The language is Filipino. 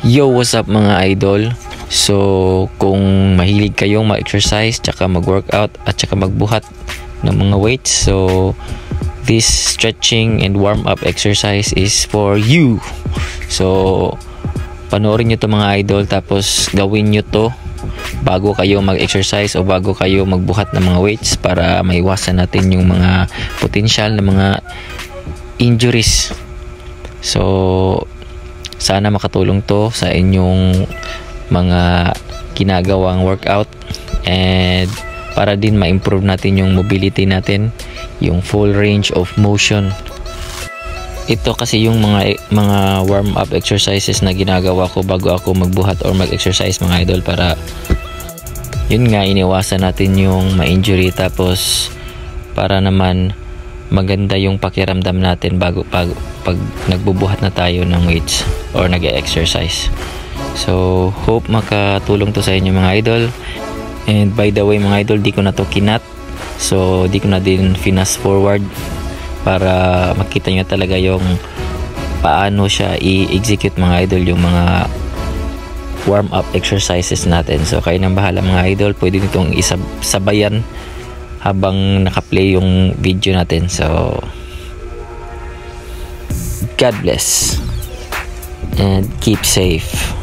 Yo, what's up mga idol? So, kung mahilig kayong mag-exercise, tsaka mag-workout, at tsaka magbuhat ng mga weights, so this stretching and warm-up exercise is for you. So, panoorin nyo to mga idol, tapos gawin nyo to bago kayo mag-exercise o bago kayo magbuhat ng mga weights para maiwasan natin yung mga potential na mga injuries. So, sana makatulong to sa inyong mga ginagawang workout and para din ma-improve natin yung mobility natin, yung full range of motion. Ito kasi yung mga warm-up exercises na ginagawa ko bago ako magbuhat or mag-exercise mga idol, para yun nga, iniwasan natin yung ma-injury, tapos para naman maganda yung pakiramdam natin pag nagbubuhat na tayo ng weights or nag-exercise. So, hope makatulong to sa inyo mga idol. And by the way mga idol, di ko na to kinat. So, di ko na din fast forward para makita nyo talaga yung paano siya i-execute mga idol, yung mga warm-up exercises natin. So, kayo nang bahala mga idol. Pwede nitong isabayan habang naka-play yung video natin. So, God bless and keep safe.